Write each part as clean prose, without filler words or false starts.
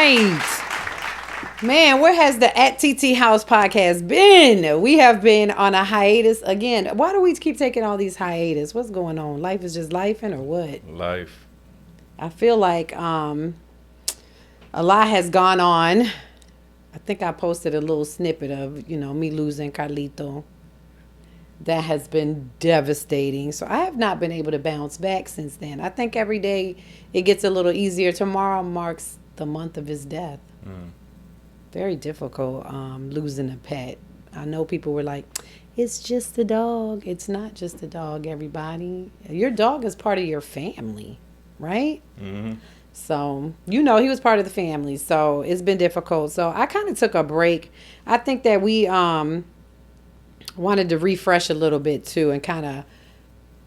right. Man, where has the at Titi House podcast been? We have been on a hiatus again. Why do we keep taking all these hiatus? What's going on? Life is just lifing or what? Life. I feel like a lot has gone on. I think I posted a little snippet of, me losing Carlito. That has been devastating. So I have not been able to bounce back since then. I think every day it gets a little easier. Tomorrow marks the month of his death. Very difficult losing a pet. I know people were like, it's just a dog. It's not just a dog, everybody. Your dog is part of your family, right? Mm-hmm. So, he was part of the family. So it's been difficult. So I kind of took a break. I think that we wanted to refresh a little bit too and kind of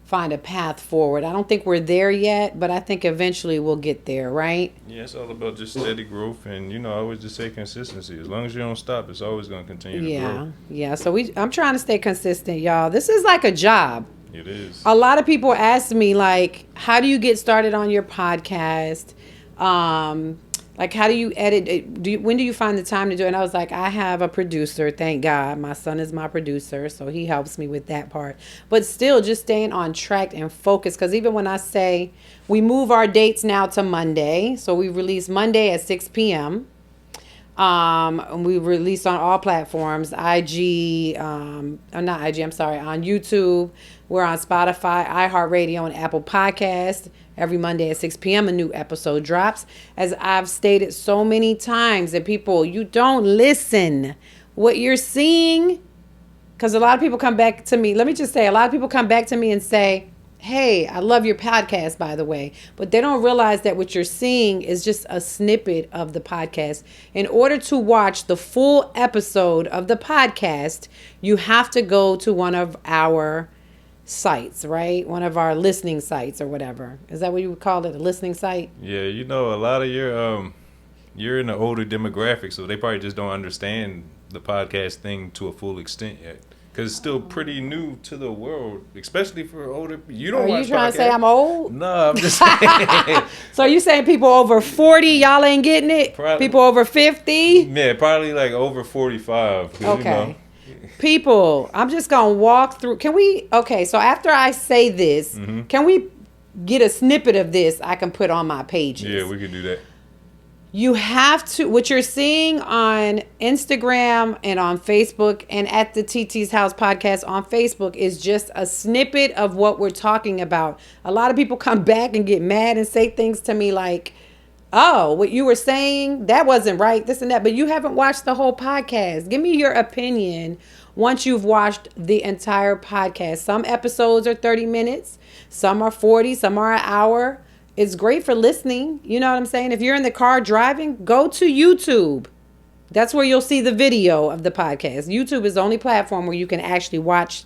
find a path forward. I don't think we're there yet, but I think eventually we'll get there, right? Yeah, it's all about just steady growth, and I always just say consistency. As long as you don't stop, it's always going to continue to grow. Yeah. So I'm trying to stay consistent, y'all. This is like a job. It is. A lot of people ask me, like, how do you get started on your podcast? Like, how do you edit it? When do you find the time to do it? And I was like, I have a producer, thank God. My son is my producer, so he helps me with that part. But still, just staying on track and focused. Because even when I say we move our dates now to Monday, so we release Monday at 6 p.m. And we release on all platforms, not IG, on YouTube. We're on Spotify, iHeartRadio, and Apple Podcasts. Every Monday at 6 p.m. a new episode drops. As I've stated so many times that people, you don't listen. What you're seeing, because a lot of people come back to me. Let me just say, a lot of people come back to me and say, hey, I love your podcast, by the way. But they don't realize that what you're seeing is just a snippet of the podcast. In order to watch the full episode of the podcast, you have to go to one of our sites, right? One of our listening sites or whatever. Is that what you would call it? A listening site? Yeah, a lot of you're in the older demographic, so they probably just don't understand the podcast thing to a full extent yet. Because it's still pretty new to the world, especially for older people. You don't watch podcasts. Are you trying to say I'm old? No, I'm just saying. So are you saying people over 40, y'all ain't getting it? Probably, people over 50? Yeah, probably like over 45. Okay. People, I'm just going to walk through. So after I say this, can we get a snippet of this I can put on my pages? Yeah, we can do that. You have to, what you're seeing on Instagram and on Facebook and at the TT's House podcast on Facebook is just a snippet of what we're talking about. A lot of people come back and get mad and say things to me like, oh, what you were saying, that wasn't right, this and that. But you haven't watched the whole podcast. Give me your opinion once you've watched the entire podcast. Some episodes are 30 minutes. Some are 40. Some are an hour. It's great for listening. You know what I'm saying? If you're in the car driving, go to YouTube. That's where you'll see the video of the podcast. YouTube is the only platform where you can actually watch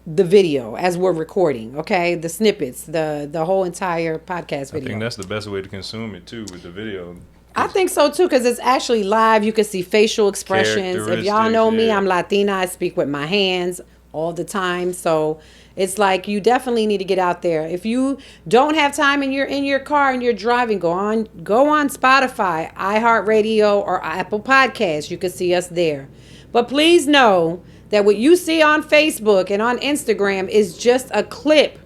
the video as we're recording, okay? The snippets, the whole entire podcast video. I think that's the best way to consume it, too, with the video. I think so, too, because it's actually live. You can see facial expressions. If y'all know me, I'm Latina. I speak with my hands all the time. So it's like you definitely need to get out there. If you don't have time and you're in your car and you're driving, go on Spotify, iHeartRadio, or Apple Podcasts. You can see us there. But please know that what you see on Facebook and on Instagram is just a clip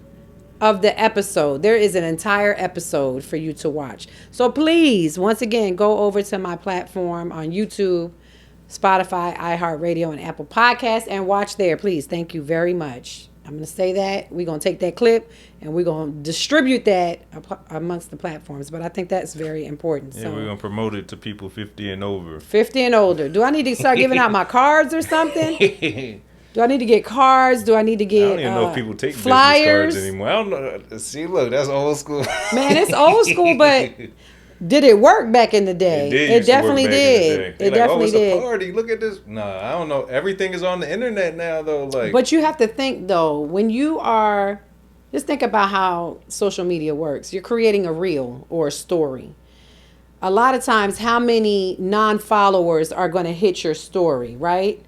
of the episode. There is an entire episode for you to watch. So please, once again, go over to my platform on YouTube, Spotify, iHeartRadio, and Apple Podcasts and watch there, please. Thank you very much. I'm going to say that. We're going to take that clip and we're going to distribute that amongst the platforms. But I think that's very important. Yeah, we're going to promote it to people 50 and over. 50 and older. Do I need to start giving out my cards or something? Do I need to get cards? Do I need to get I don't even know if people take flyers? Business cards anymore. I don't know. See, look, that's old school. Man, it's old school, but did it work back in the day? It definitely did. It definitely did. It's a party. Look at this. Nah, I don't know. Everything is on the internet now, though. But you have to think, though, when you are, just think about how social media works. You're creating a reel or a story. A lot of times, how many non-followers are going to hit your story, right?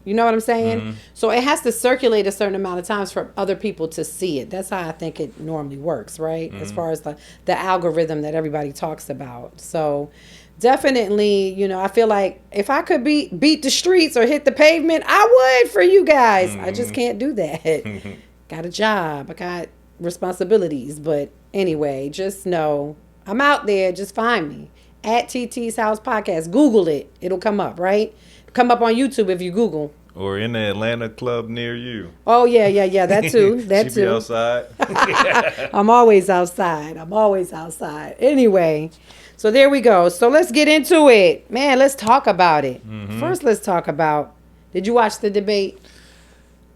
You know what I'm saying? So it has to circulate a certain amount of times for other people to see it. That's how I think it normally works, right? As far as the algorithm that everybody talks about. So definitely, you know, I feel like if I could beat the streets or hit the pavement, I would for you guys. I just can't do that. Got a job. I got responsibilities. But anyway, just know I'm out there. Just find me at TT's House Podcast. Google it. It'll come up, right? Come up on YouTube if you Google. Or in the Atlanta club near you. Oh, yeah. That too. That she too. be outside. I'm always outside. Anyway, so there we go. So let's get into it. Man, let's talk about it. First, let's talk about, did you watch the debate?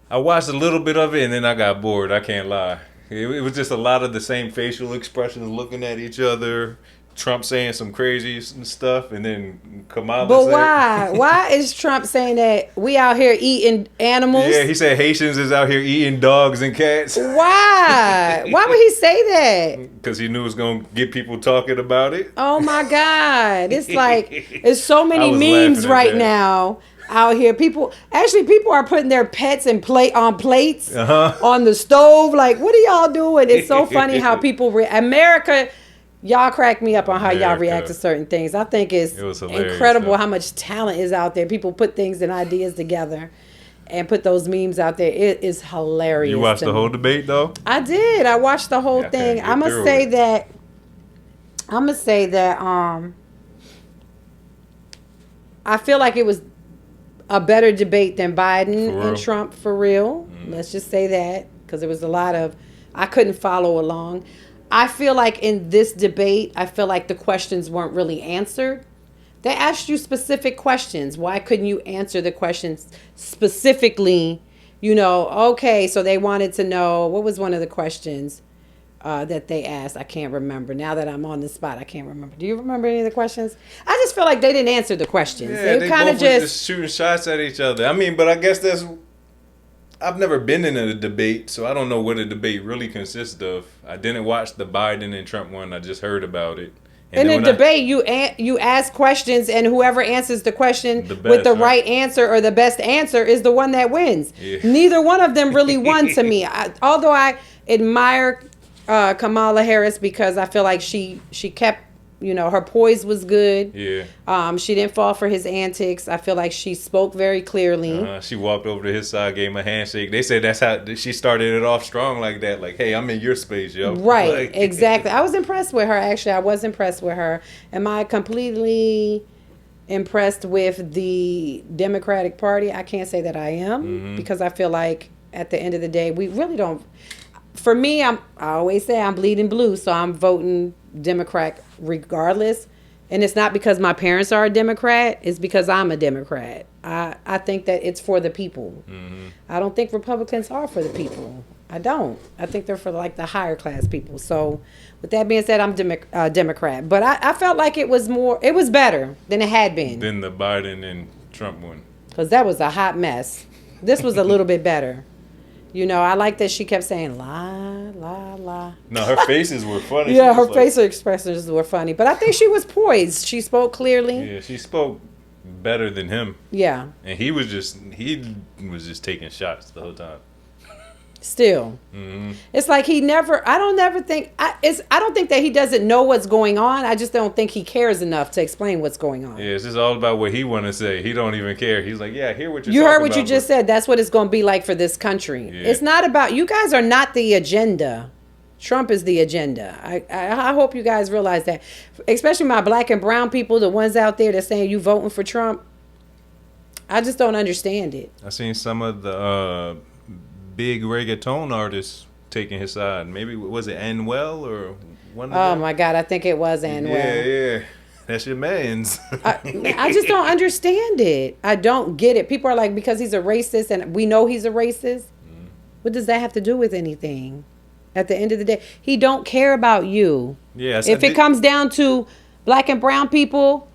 I watched a little bit of it and then I got bored. I can't lie. It was just a lot of the same facial expressions, looking at each other. Trump saying some crazy stuff, and then Kamala. But why? Why is Trump saying that we out here eating animals? Yeah, he said Haitians is out here eating dogs and cats. Why? Why would he say that? Because he knew it was going to get people talking about it. Oh my God. It's like, there's so many memes right now out here. People are putting their pets on plates on the stove. Like, what are y'all doing? It's so funny how people America. Y'all crack me up on how y'all react to certain things. I think it was incredible how much talent is out there. People put things and ideas together and put those memes out there. It is hilarious. You watched the whole debate, though? I did. I watched the whole thing. I'm going to say that I feel like it was a better debate than Biden and Trump, for real. Let's just say that, because there was a lot of, I couldn't follow along. I feel like in this debate, I feel like the questions weren't really answered. They asked you specific questions. Why couldn't you answer the questions specifically? You know, okay, so they wanted to know, what was one of the questions that they asked? I can't remember. Now that I'm on the spot, I can't remember. Do you remember any of the questions? I just feel like they didn't answer the questions. Yeah, they kind of just shooting shots at each other. I mean, but I guess I've never been in a debate, so I don't know what a debate really consists of. I didn't watch the Biden and Trump one. I just heard about it. And in a debate, you ask questions, and whoever answers the question with the right answer or the best answer is the one that wins. Yeah. Neither one of them really won to me. Although I admire Kamala Harris because I feel like she kept, you know, her poise was good. Yeah. She didn't fall for his antics. I feel like she spoke very clearly. She walked over to his side, gave him a handshake. They said that's how she started it off strong like that. Like, hey, I'm in your space, yo. Right, like, exactly. I was impressed with her, actually. I was impressed with her. Am I completely impressed with the Democratic Party? I can't say that I am because I feel like at the end of the day, we really don't. For me, I always say I'm bleeding blue, so I'm voting Democrat regardless. And it's not because my parents are a Democrat. It's because I'm a Democrat. I think that it's for the people. I don't think Republicans are for the people. I don't. I think they're for like the higher class people. So with that being said, I'm Democrat. But I felt like it was better than it had been. Than the Biden and Trump one. Because that was a hot mess. This was a little bit better. You know, I like that she kept saying, la, la, la. No, her faces were funny. Yeah, her facial expressions were funny. But I think she was poised. She spoke clearly. Yeah, she spoke better than him. Yeah. And he was just taking shots the whole time. Still. It's like I don't think that he doesn't know what's going on. I just don't think he cares enough to explain what's going on. Yeah, it's just all about what he want to say. He don't even care. He's like, yeah, I hear what you're You heard talking what about, you just said. That's what it's going to be like for this country. Yeah. It's not about, you guys are not the agenda. Trump is the agenda. I hope you guys realize that. Especially my black and brown people, the ones out there that saying you voting for Trump. I just don't understand it. I seen some of the big reggaeton artists taking his side. Maybe, was it Anuel or one of them? Oh my God, I think it was Anuel. Yeah. That's your man's. I just don't understand it. I don't get it. People are like, because he's a racist and we know he's a racist. What does that have to do with anything? At the end of the day, he don't care about you. Yes. If it comes down to black and brown people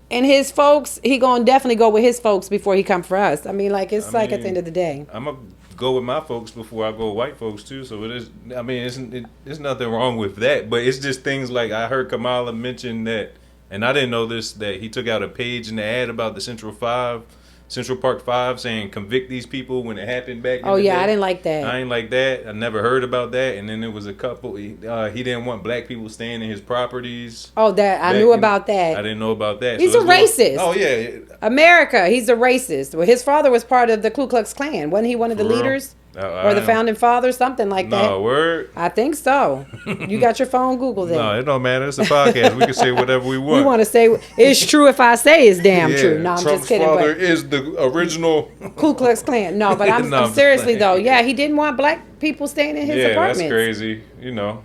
and his folks, he gonna definitely go with his folks before he come for us. I mean, like, at the end of the day. I'm a go with my folks before I go with white folks too. So it is. I mean, there's nothing wrong with that. But it's just things like I heard Kamala mention that, and I didn't know this, that he took out a page in the ad about the Central 5 Central Park 5 saying convict these people when it happened back in Oh the yeah, day. I didn't like that. I ain't like that. I never heard about that. And then there was a couple. He didn't want black people staying in his properties. Oh, that I knew about that. I didn't know about that. He's a racist. Oh yeah, America. He's a racist. Well, his father was part of the Ku Klux Klan. Wasn't he one of the leaders? Or the founding fathers, something like that. No, word. I think so. You got your phone, Google that. No, it don't matter. It's a podcast. We can say whatever we want. We want to say it's true if I say it's damn true. No, I'm Trump's just kidding. Father But is the original Ku Klux Klan. No, but I'm, No, I'm seriously playing. though. Yeah, he didn't want black people staying in his apartments. That's crazy. You know.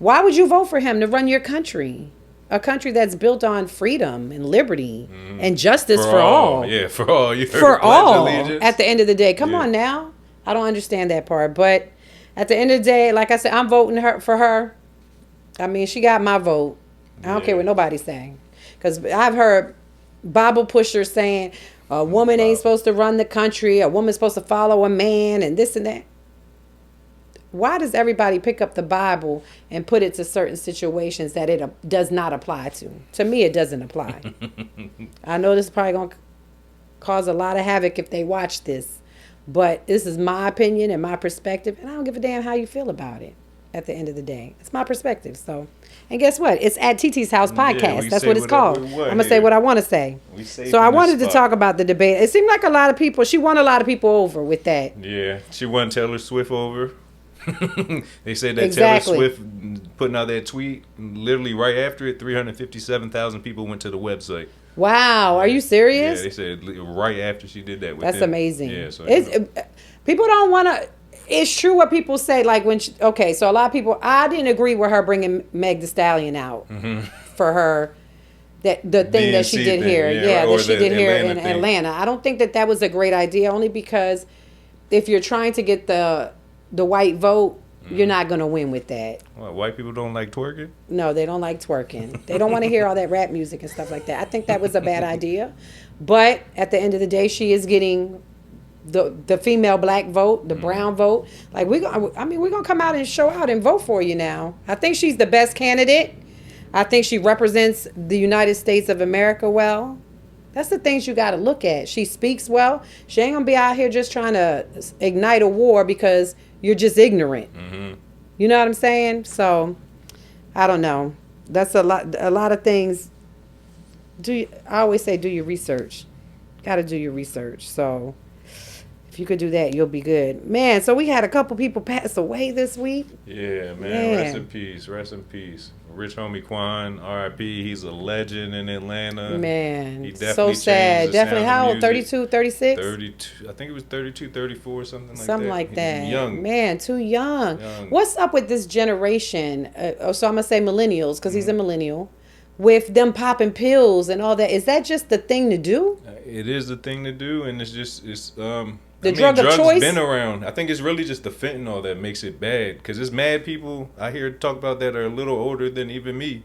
Why would you vote for him to run your country? A country that's built on freedom and liberty and justice for all. Yeah, for all. You heard For all. allegiance? At the end of the day. Come on now. I don't understand that part. But at the end of the day, like I said, I'm voting for her. I mean, she got my vote. I don't care what nobody's saying. Because I've heard Bible pushers saying a woman ain't supposed to run the country. A woman's supposed to follow a man and this and that. Why does everybody pick up the Bible and put it to certain situations that it does not apply to? To me, it doesn't apply. I know this is probably going to cause a lot of havoc if they watch this. But this is my opinion and my perspective. And I don't give a damn how you feel about it at the end of the day. It's my perspective. So, and guess what? It's at Titi's House Podcast. That's what it's called. I'm going to say what I want to say. So I wanted to talk about the debate. It seemed like a lot of people, she won a lot of people over with that. Yeah. She won Taylor Swift over. They said that Taylor Swift putting out that tweet, literally right after it, 357,000 people went to the website. Wow, are you serious? Yeah, they said right after she did that. That's amazing. Yeah, so people don't want to. It's true what people say. Like when, so a lot of people. I didn't agree with her bringing Meg Thee Stallion out for her. The thing that she did here, that she did here in Atlanta. I don't think that was a great idea. Only because if you're trying to get the white vote, you're not going to win with that. What, white people don't like twerking? No, they don't like twerking. They don't want to hear all that rap music and stuff like that. I think that was a bad idea. But at the end of the day, she is getting the female black vote, the brown vote. Like we're going to come out and show out and vote for you now. I think she's the best candidate. I think she represents the United States of America well. That's the things you got to look at. She speaks well. She ain't going to be out here just trying to ignite a war because you're just ignorant. You know what I'm saying? So, I don't know. That's a lot of things. I always say do your research. Got to do your research. So, if you could do that, you'll be good. Man, so we had a couple people pass away this week. Yeah, man. Rest in peace. Rest in peace. Rich homie Quan, R.I.P. He's a legend in Atlanta. Man, he definitely so sad. Definitely, how old? 32, 36? 32. I think it was 32, 34, something like that. Something like that. Young. Man, too young. What's up with this generation? So I'm going to say millennials, because he's a millennial. With them popping pills and all that. Is that just the thing to do? It is the thing to do, and drug of choice been around. I think it's really just the fentanyl that makes it bad. Because it's mad people I hear talk about that are a little older than even me.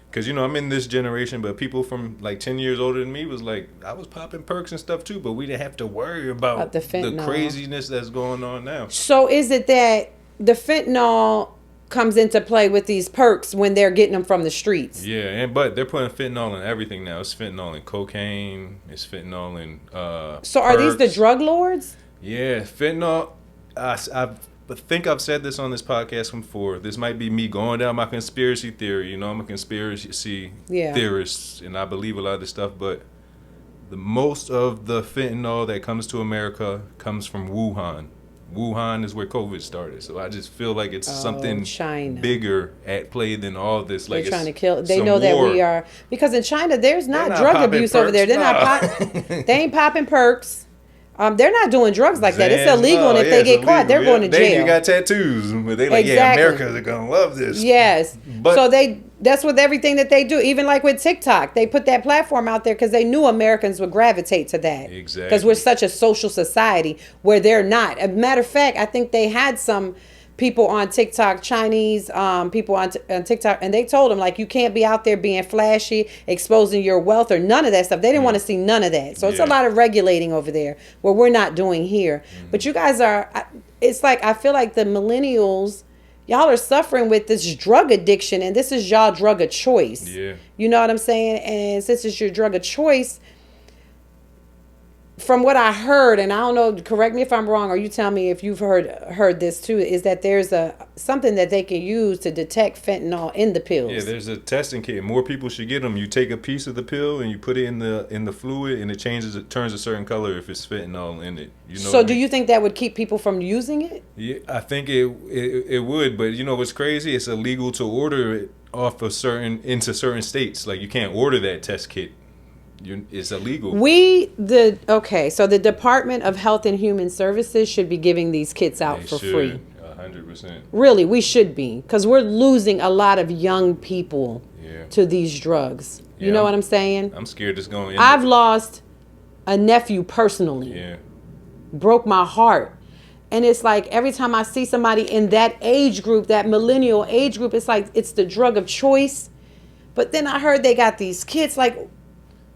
Because, I'm in this generation, but people from like 10 years older than me was like, I was popping perks and stuff too, but we didn't have to worry about the craziness that's going on now. So is it that the fentanyl comes into play with these perks when they're getting them from the streets? Yeah, but they're putting fentanyl in everything now. It's fentanyl in cocaine. It's fentanyl in So are these the drug lords? Yeah, fentanyl. I think I've said this on this podcast before. This might be me going down my conspiracy theory. I'm a conspiracy theorist, and I believe a lot of this stuff. But the most of the fentanyl that comes to America comes from Wuhan. Wuhan is where COVID started, so I just feel like it's something China. Bigger at play than all this. They're trying to kill. They know that we are, because in China there's not drug abuse over there. They're not. They ain't popping perks. They're not doing drugs like that. It's illegal, and if they get caught, they're going to jail. They even got tattoos, but they like, Americans are gonna love this. Yes, but so that's with everything that they do. Even like with TikTok, they put that platform out there because they knew Americans would gravitate to that. Exactly. Because we're such a social society where they're not. As a matter of fact, I think they had some people on TikTok, Chinese people on TikTok, and they told them, like, you can't be out there being flashy, exposing your wealth or none of that stuff. They didn't want to see none of that. So it's a lot of regulating over there where we're not doing here. But you guys it's like, I feel like the millennials, y'all are suffering with this drug addiction, and this is y'all drug of choice. Yeah. You know what I'm saying? And since it's your drug of choice, from what I heard, and I don't know, correct me if I'm wrong, or you tell me if you've heard this too, is that there's something that they can use to detect fentanyl in the pills. Yeah, there's a testing kit. More people should get them. You take a piece of the pill and you put it in the fluid, and it turns a certain color if it's fentanyl in it. You know. So do you think that would keep people from using it? Yeah, I think it would, but you know what's crazy? It's illegal to order it off of into certain states. Like you can't order that test kit. It's illegal. So the Department of Health and Human Services should be giving these kits out for free. 100%. Really, we should be, because we're losing a lot of young people to these drugs. Yeah, you know what I'm saying? I'm scared it's going. I've lost a nephew personally. Yeah. Broke my heart. And it's like every time I see somebody in that age group, that millennial age group, it's like it's the drug of choice. But then I heard they got these kids like,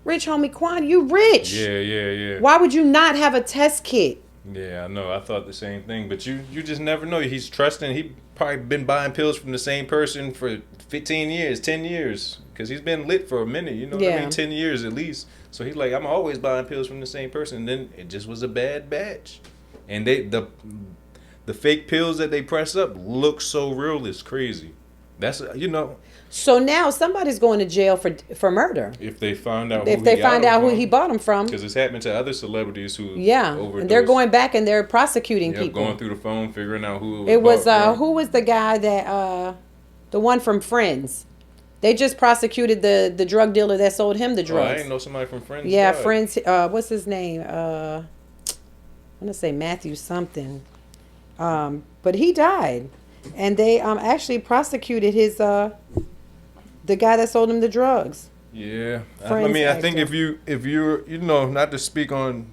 rich homie Quan, you rich. Yeah. Why would you not have a test kit? Yeah, I know. I thought the same thing. But you just never know. He's trusting. He probably been buying pills from the same person for 15 years, 10 years. Because he's been lit for a minute. You know what I mean? 10 years at least. So he's like, I'm always buying pills from the same person. And then it just was a bad batch. And the fake pills that they press up look so real. It's crazy. That's, So now somebody's going to jail for murder. If they find out who he bought them from. Because it's happened to other celebrities who overdosed. And they're going back and they're prosecuting people. Going through the phone, figuring out who it was. Who was the guy that, the one from Friends? They just prosecuted the drug dealer that sold him the drugs. I didn't know somebody from Friends. Yeah, died. Friends. What's his name? I'm going to say Matthew something. But he died. And they actually prosecuted his the guy that sold him the drugs. Yeah. I think if you're not to speak on,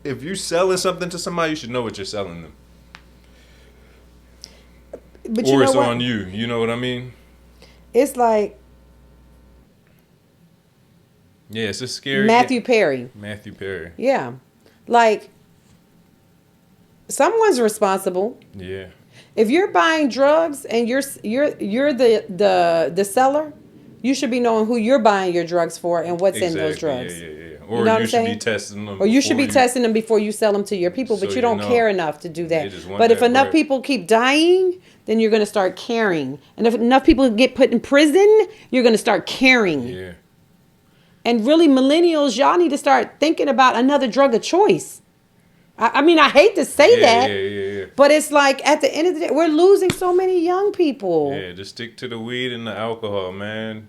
if you're selling something to somebody, you should know what you're selling them. But or it's on you. You know what I mean? It's like, yeah, it's a scary. Matthew Perry. Yeah. Like, someone's responsible. Yeah. If you're buying drugs and you're the seller, you should be knowing who you're buying your drugs for and what's in those drugs. Yeah. Or you should be testing them. Or you should be testing them before you sell them to your people, but you don't care enough to do that. But if enough people keep dying, then you're going to start caring. And if enough people get put in prison, you're going to start caring. Yeah. And really, millennials, y'all need to start thinking about another drug of choice. I mean, I hate to say that, yeah. But it's like at the end of the day, we're losing so many young people. Yeah, just stick to the weed and the alcohol, man.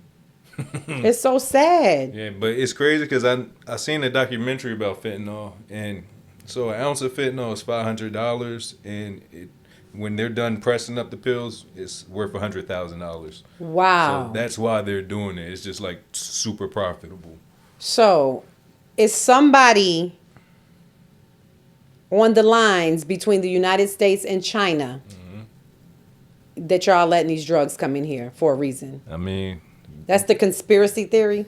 It's so sad. Yeah, but it's crazy because I seen a documentary about fentanyl, and so an ounce of fentanyl is $500, and when they're done pressing up the pills, it's worth $100,000. Wow. So that's why they're doing it. It's just like super profitable. So, is somebody on the lines between the United States and China that y'all letting these drugs come in here for a reason? I mean, that's the conspiracy theory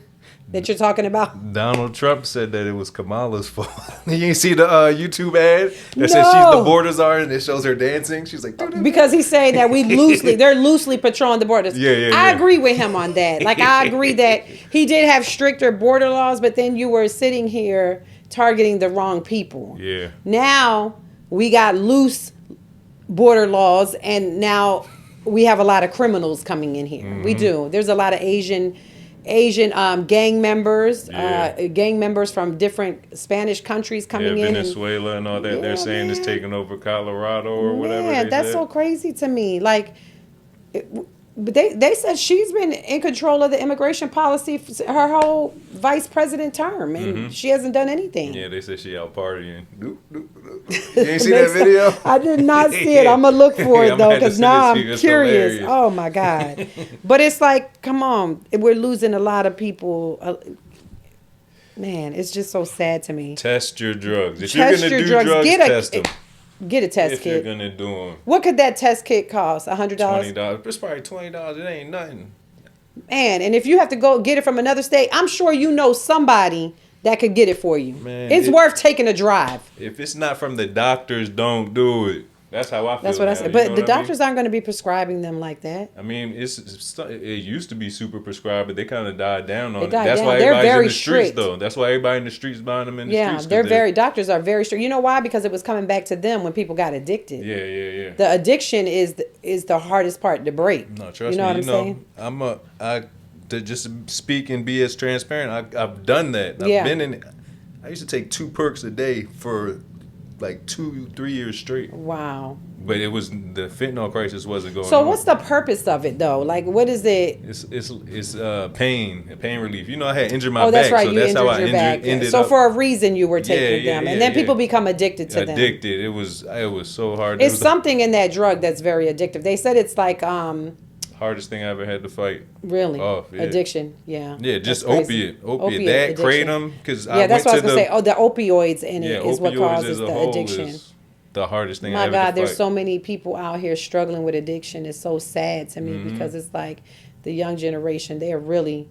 that you're talking about? Donald Trump said that it was Kamala's fault. You ain't see the YouTube ad that says she's the border czar and it shows her dancing? She's like, because he's saying that they're loosely patrolling the borders. Yeah. I agree with him on that. Like, I agree that he did have stricter border laws, but then you were sitting here targeting the wrong people. Yeah. Now we got loose border laws, and now we have a lot of criminals coming in here. We do. There's a lot of Asian gang members, gang members from different Spanish countries coming in. Venezuela and all that. They're saying it's taking over Colorado or whatever. Yeah, that's so crazy to me. Like, but they said she's been in control of the immigration policy for her whole vice president term, and she hasn't done anything. Yeah, they said she out partying. You ain't see that video? I did not see it. I'm gonna look for it though, because now I'm curious. Hilarious. Oh my god! But it's like, come on, we're losing a lot of people. Man, it's just so sad to me. Test your drugs. If you're gonna do drugs, test them. Get a test kit. If you're gonna do them. What could that test kit cost? $100? $20. It's probably $20. It ain't nothing. Man, and if you have to go get it from another state, I'm sure you know somebody that could get it for you. Man, it's worth taking a drive. If it's not from the doctors, don't do it. That's how I feel. That's what I now, said. you But know the what I mean? doctors aren't going to be prescribing them like that. I mean, it used to be super prescribed, but they kind of died down on They it. died That's down. why They're everybody's in very the streets, strict. though. That's why everybody in the streets buying them in the Yeah, streets. doctors are very strict. You know why? Because it was coming back to them when people got addicted. Yeah. The addiction is the hardest part to break. No, trust you know me. what I'm saying? To just speak and be as transparent. I've done that. Yeah. I've been in. I used to take 2 perks a day for like 2-3 years straight. Wow. But it was the fentanyl crisis wasn't going on. So what's the purpose of it though? Like, what is it? It's pain relief. You know, I had injured my back. Oh, that's right. So You that's how injured I your back. ended So up. for a reason you were taking them, and then yeah. people become addicted to them. Addicted. It was so hard. It's something in that drug that's very addictive. They said it's like hardest thing I ever had to fight. really off. Yeah. Addiction. Yeah. Yeah, just That's crazy. opiate. That addiction. kratom because Yeah, that's what I was gonna say. Oh, the opioids in it is what opioids causes as a the whole addiction. is the hardest thing I My ever God, to there's fight. so many people out here struggling with addiction. It's so sad to me because it's like the young generation, they're really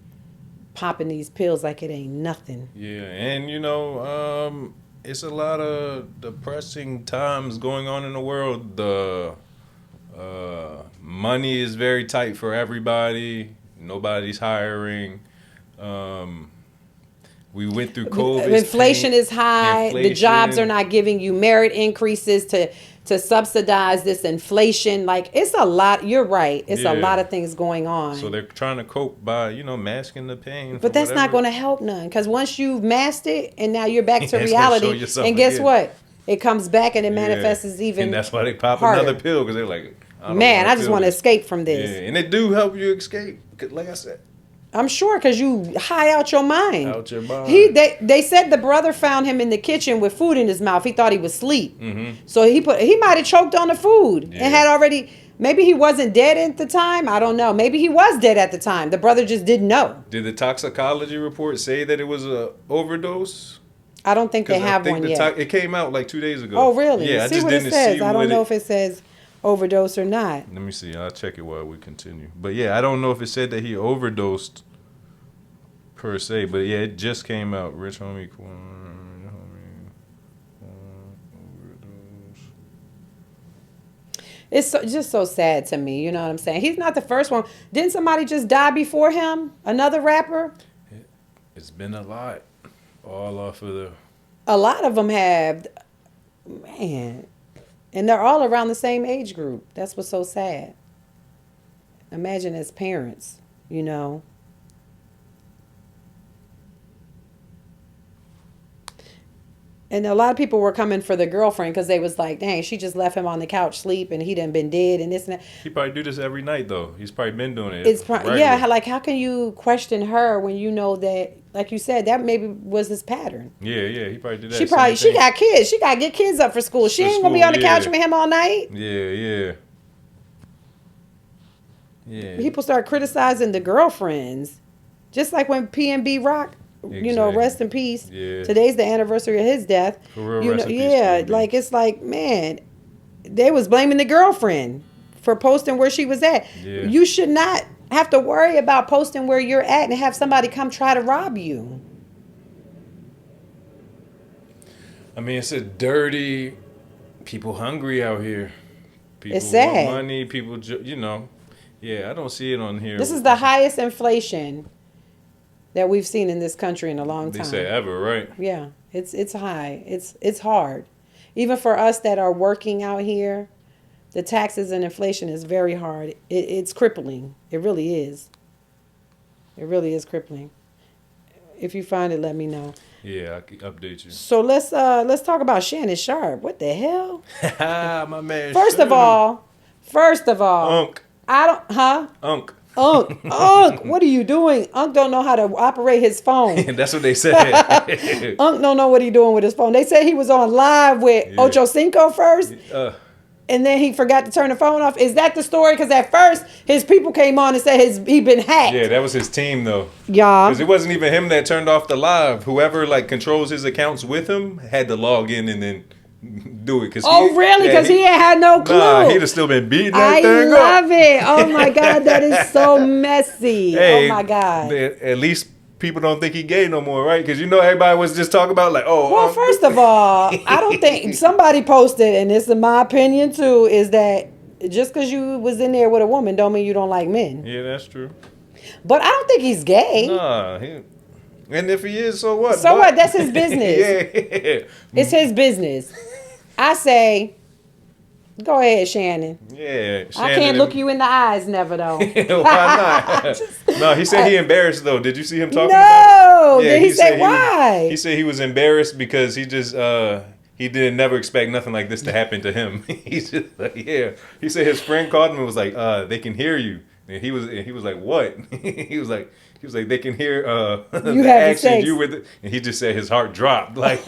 popping these pills like it ain't nothing. Yeah, and it's a lot of depressing times going on in the world. The money is very tight for everybody. Nobody's hiring. We went through COVID. Inflation is high. The Inflation. jobs are not giving you merit increases to subsidize this inflation. Like, it's a lot. You're right. It's a Yeah. lot of things going on. So they're trying to cope by, masking the pain. But that's not going to help none. Because once you've masked it and now you're back to It's gonna reality, show yourself and guess again. what? It comes back and it manifests as even And that's why they pop harder. another pill because they're like, Man, I just want to escape from Yeah, this. and it do help you escape. 'Cause like I said, I'm sure because you high out your mind. out your mind. They said the brother found him in the kitchen with food in his mouth. He thought he was asleep. Mm-hmm. So he might have choked on the food Yeah. and had already. Maybe he wasn't dead at the time. I don't know. Maybe he was dead at the time. The brother just didn't know. Did the toxicology report say that it was a overdose? I don't think they 'Cause I have think one the yet. it came out like 2 days ago. Oh, really? Yeah, I See just what it didn't says. see I don't what know if it says overdose or not. Let me see. I'll check it while we continue. But yeah, I don't know if it said that he overdosed per se. But yeah, it just came out. Rich homie, overdose. It's just so sad to me. You know what I'm saying? He's not the first one. Didn't somebody just die before him? Another rapper? It's been a lot. All off of the. A lot of them have, man, and they're all around the same age group. That's what's so sad. Imagine as parents, you know. And a lot of people were coming for the girlfriend because they was like, dang, she just left him on the couch sleep and he done been dead and this and that. He probably do this every night though. He's probably been doing it. Yeah, like how can you question her when you know that, like you said, that maybe was his pattern. Yeah, he probably did that. She got kids. She got to get kids up for school. She ain't gonna be on the couch with him all night. Yeah. People start criticizing the girlfriends, just like when P&B Rock. You know, rest in peace. Yeah. Today's the anniversary of his death. For real, rest in peace, yeah, P&B. like it's like, man, they was blaming the girlfriend for posting where she was at. Yeah. You should not have to worry about posting where you're at and have somebody come try to rob you. I mean, it's a dirty. People hungry out here. People It's sad. want money. People, Yeah, I don't see it on here. This is the highest inflation that we've seen in this country in a long time. They say ever, right? Yeah, it's high. It's hard. Even for us that are working out here, the taxes and inflation is very hard. It's crippling. It really is. It really is crippling. If you find it, let me know. Yeah, I can update you. So let's talk about Shannon Sharp. What the hell? My man. First of all, Unk. Unk, what are you doing? Unk don't know how to operate his phone. That's what they said. Unk don't know what he doing with his phone. They said he was on live with Ocho Cinco first, and then he forgot to turn the phone off. Is that the story? Because at first his people came on and said he been hacked. Yeah, that was his team though. Yeah. Because it wasn't even him that turned off the live. Whoever controls his accounts with him had to log in and then do it. Really? Because he ain't had no clue. Nah, he'd have still been beating that thing love it. Oh my God, that is so messy. Hey, oh my God. At least people don't think he gay no more, right? Because everybody was just talking about like, oh. Well, first of all, I don't think somebody posted, and this is my opinion too, is that just because you was in there with a woman don't mean you don't like men. Yeah, that's true. But I don't think he's gay. Nah, and if he is, so what? So what? That's his business. Yeah. It's his business. I say, go ahead, Shannon. Yeah. I can't look you in the eyes, never though. Why not? No, he said he embarrassed though. Did you see him talking about No. it? Did he say why? He said he was embarrassed because he just he didn't never expect nothing like this to happen to him. He's just like, yeah. He said his friend called him and was like, they can hear you. And he was like, what? He was like, they can hear you the having action sex. you with it. And he just said his heart dropped. Like,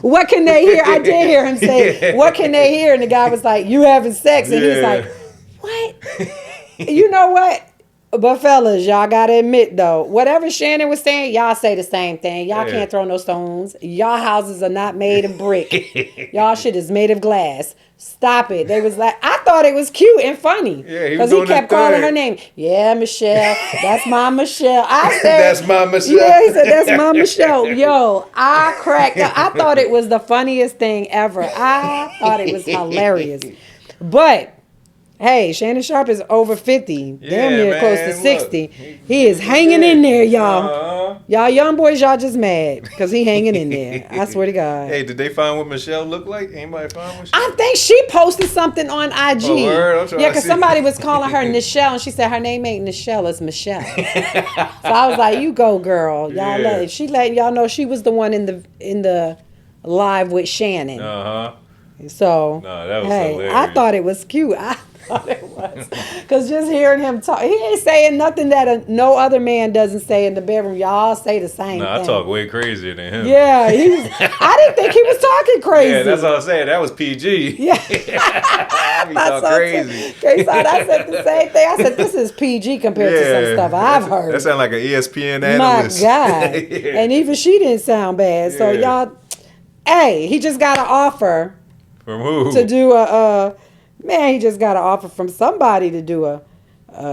what can they hear? I did hear him say, what can they hear? And the guy was like, you having sex. And he's like, what? You know what? But fellas, y'all gotta admit though, whatever Shannon was saying, y'all say the same thing. Y'all can't throw no stones. Y'all houses are not made of brick. Y'all shit is made of glass. Stop it. They was like, I thought it was cute and funny. Yeah, because he kept calling her name. Yeah, Michelle. That's my Michelle. I said, that's my Michelle. Yeah, he said, that's my Michelle. Yo, I cracked up. I thought it was the funniest thing ever. I thought it was hilarious. But hey, Shannon Sharp is over 50. Damn near close to 60. Look, he is hanging in there, y'all. Y'all young boys, y'all just mad because he hanging in there. I swear to God. Hey, did they find what Michelle looked like? Anybody find what I think she posted something on IG. Oh, word? Yeah, because somebody was calling her Nichelle, and she said her name ain't Nichelle, it's Michelle. So I was like, you go, girl. Y'all she letting y'all know she was the one in the live with Shannon. So, no, that was hilarious. I thought it was cute. I thought it was. Because just hearing him talk, he ain't saying nothing that no other man doesn't say in the bedroom. Y'all say the same thing. I talk way crazier than him. Yeah, I didn't think he was talking crazy. Yeah, that's what I was saying. That was PG. Yeah. I be talking crazy. I said the same thing. I said, this is PG compared to some stuff I've heard. That sound like an ESPN analyst. My God. And even she didn't sound bad. So y'all, hey, he just got an offer. From who? To do he just got an offer from somebody to do a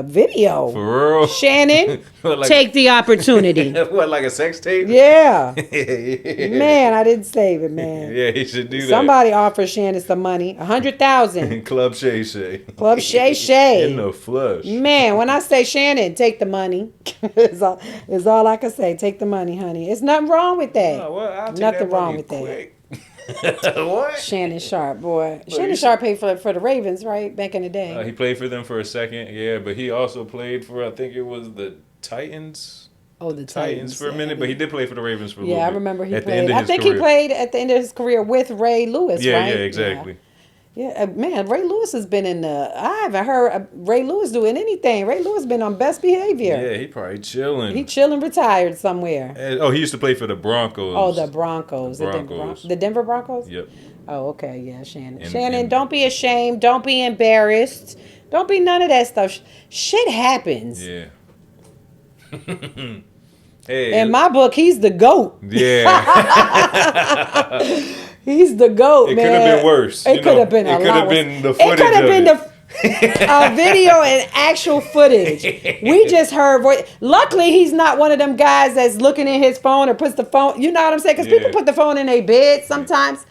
video. For real? Shannon, take the opportunity. What, like a sex tape? Yeah. Man, I didn't save it, man. Yeah, he should do that. Somebody offered Shannon some money, $100,000. Club Shay Shay. Club Shay Shay. In the flush. Man, when I say Shannon, take the money. It's all I can say. Take the money, honey. It's nothing wrong with that. No, well, I'll take nothing that wrong money with quick. that. What? Shannon Sharp, boy. Shannon Sharp paid for the Ravens, right? Back in the day. He played for them for a second, yeah, but he also played for, I think it was the Titans. Oh, the Titans for a minute, but he did play for the Ravens for a little bit. Yeah, I remember he at played. The end of I his think career. he played at the end of his career with Ray Lewis, yeah, right? Yeah, exactly. Yeah, man, Ray Lewis has been in the... I haven't heard Ray Lewis doing anything. Ray Lewis been on best behavior. Yeah, he probably chilling. He chilling, retired somewhere. He used to play for the Broncos. Oh, the Broncos. The Denver Broncos? Yep. Oh, okay, yeah, Shannon. Shannon, don't be ashamed. Don't be embarrassed. Don't be none of that stuff. Shit happens. Yeah. Hey. In my book, he's the GOAT. Yeah. He's the GOAT, man. It could have been worse. It could have been a lot worse. It could have been the footage. It could have been the video and actual footage. We just heard voice. Luckily, he's not one of them guys that's looking in his phone or puts the phone. You know what I'm saying? Because people put the phone in their bed sometimes.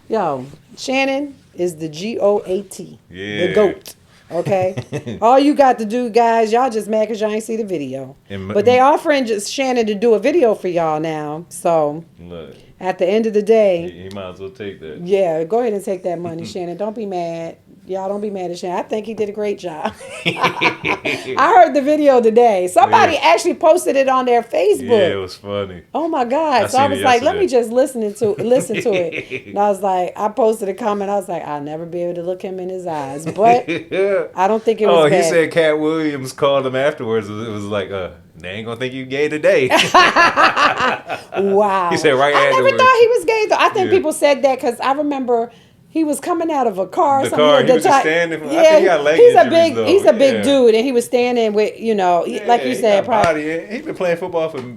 Yo, Shannon is the GOAT. Yeah. The GOAT. Okay? All you got to do, guys, y'all just mad because y'all ain't see the video. But they offering just Shannon to do a video for y'all now. So, look, at the end of the day. He might as well take that. Yeah, go ahead and take that money, Shannon. Don't be mad. Y'all don't be mad at Shannon. I think he did a great job. I heard the video today. Somebody actually posted it on their Facebook. Yeah, it was funny. Oh my God. So I was like, let me just listen to it. And I was like, I posted a comment. I was like, I'll never be able to look him in his eyes. But I don't think it was bad. He said Cat Williams called him afterwards. It was like, they ain't gonna think you gay today. Wow. He said right afterwards. I never thought he was gay though. I think people said that because I remember he was coming out of a car. The car, he was just standing. Yeah, I think he got leg injuries, though. He's a big dude, and he was standing with, like you said, probably. He's been playing football for a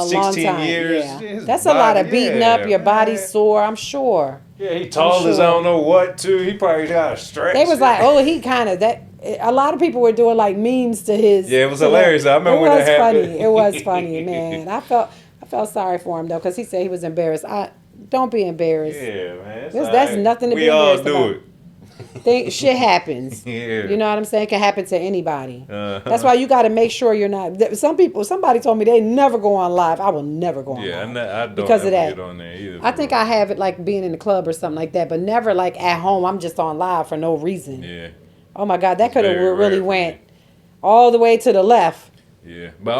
16 long time. years. Yeah. That's a lot of beating up. Your body's sore, I'm sure. Yeah, he tall as I don't know what, too. He probably got a stretch. They was like, oh, he kind of that. A lot of people were doing like memes to his. Yeah, it was hilarious. I remember when that happened. It was funny, man. I felt sorry for him though, because he said he was embarrassed. Don't be embarrassed. Yeah, man. That's nothing to be embarrassed about. We all do it. Shit happens. Yeah. You know what I'm saying? It can happen to anybody. That's why you got to make sure you're not. Somebody told me they never go on live. I will never go on live. Yeah, I don't because of that. Get on there either. I think I have it like being in the club or something like that, but never like at home. I'm just on live for no reason. Yeah. Oh my God, that could have really went all the way to the left. Yeah, but